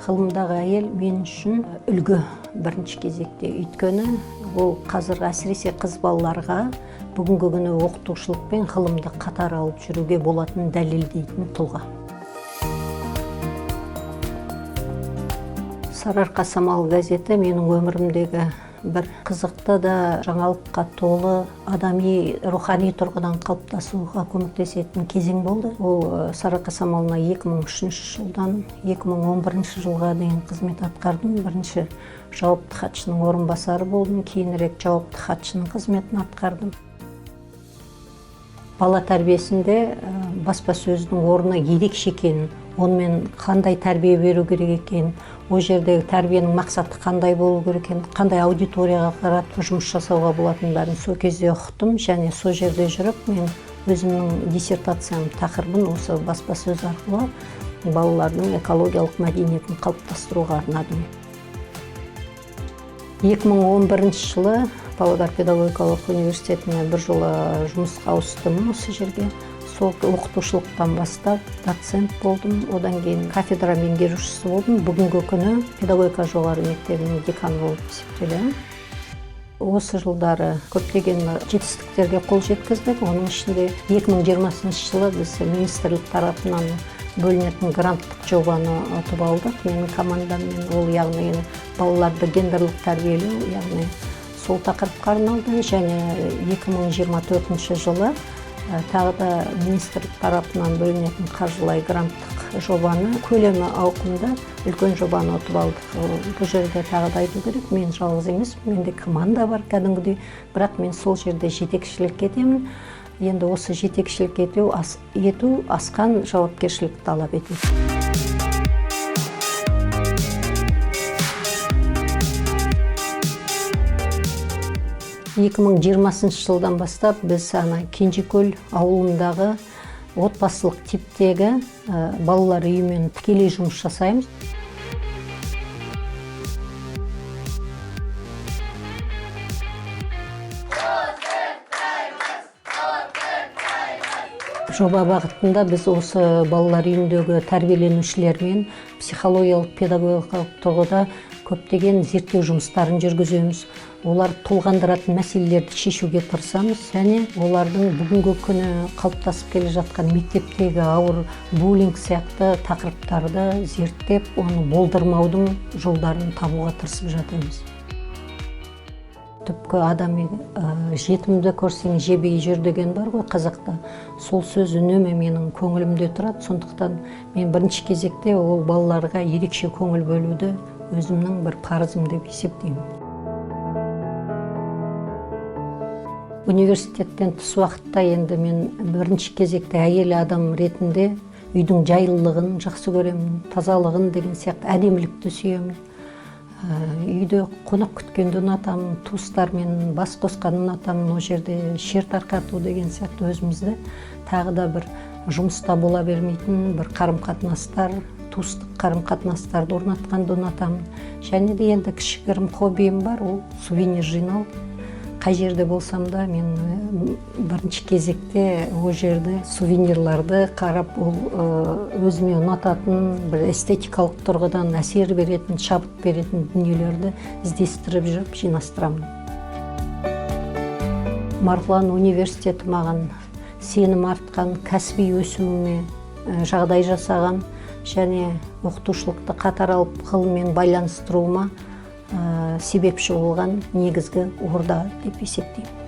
ғылымдағы әйел мен үшін үлгі бірінші кезекте. Өйткені ол қазір әсіресе қыз балаларға бүгінгі күні оқытушылық пен ғылымды қатар алып жүруге болатын дәлелдейтін тұлға. Сарыарқа самал газеті менің өмірімдегі бір қызықты да жаңалыққа толы адами рухани тұрғыдан қалыптасуға көмектесетін кезең болды. Ол Сарыарқа самалына 2003 жылдан 2011 жылға дейін қызмет атқардым. Бірінші жауапты хатшының орынбасары болдым, кейінірек жауапты хатшының қызметін атқардым. Бала тәрбиесінде баспасөздің орны ерекше екенін, онымен қандай тәрбие беру керек екенін, ол жердегі тәрбиенің мақсаты қандай болу керек екенін, қандай аудиторияға қарап жұмыс жасауға болатынын бәрін сол кезде ұқтым, және сол жерде жүріп мен өзімнің диссертациям тақырыбын осы баспасөз арқылы балалардың экологиялық мәдениетін қалыптастыруға арнадым. 2011 жылы Павлодар педагогикалық университетіне бір жолы жұмысқа ауыстым осы жерге. Сол оқытушылықтан бастап доцент болдым, одан кейін кафедра меңгерушісі болдым. Бүгінгі күні педагогика жоғары мектебінің деканы болып есептелемін. Осы жылдары көптеген жетістіктерге қол жеткіздік. Оның ішінде 2020 жылы біз министрлік тарапынан бөлінетін гранттық жобаны ұтып алдық. Менің командаммен ол яғни балаларды гендерлік тәрбиелеу, яғни сол тақырыпқа арналды, және 2024 жылы тағы да министрлік тарапынан бөлінетін қаржылай гранттық жобаны көлемі ауқымда үлкен жобаны ұтып алдық. Бұл жерде тағы да айту керек, мен жалғыз емес, менде команда бар кәдімгідей, бірақ мен сол жерде жетекшілік етемін. Енді осы жетекшілік ету асқан жауапкершілікті талап етеді. 2020 жылдан бастап біз Кенжекөл ауылындағы отбасылық типтегі балалар үйімен тікелей жұмыс жасаймыз. Жоба бағытында біз осы балалар үйіндегі тәрбиеленушілермен психологиялық педагогикалық тұрғыда көптеген зерттеу жұмыстарын жүргіземіз. Олар толғандыратын мәселелерді шешуге тырысамыз, және олардың бүгінгі күні қалыптасып келе жатқан мектептегі ауыр буллинг сияқты тақырыптарды зерттеп, оны болдырмаудың жолдарын табуға тырысып жатырмыз. Түпкі адами жетімді көрсең жебей жүр деген бар ғой қазақта. Сол сөз үнемі менің көңілімде тұрады. Сондықтан мен бірінші кезекте ол балаларға ерекше көңіл бөлуді өзімнің бір парызым деп есептеймін. Университеттен тыс уақытта енді мен бірінші кезекте әйел адам ретінде үйдің жайлылығын жақсы көремін, тазалығын деген сияқты әдемілікті сүйемін. Үйде қонақ күткенді ұнатамын, туыстармен бас қосқанды ұнатамын, ол жерде шер тарқату деген сияқты өзімізді тағы да бір жұмыста бола бермейтін бір қарым-қатынастар, туыстық қарым-қатынастарды орнатқанды ұнатамын. Және де енді кішігірім хоббиім бар, ол сувенир жинау. Қай жерде болсам да мен бірінші кезекте ол жерде сувенирларды қарап, ол өзіме ұнататын, бір эстетикалық тұрғыдан әсер беретін, шабыт беретін дүниелерді іздестіріп жүріп жинастырамын. Марғұлан университеті маған сенім артқан, кәсіби өсіміме жағдай жасаған, және оқытушылықты қатар алып ғылыммен байланыстыруыма себепші болған негізгі орда деп есептеймін.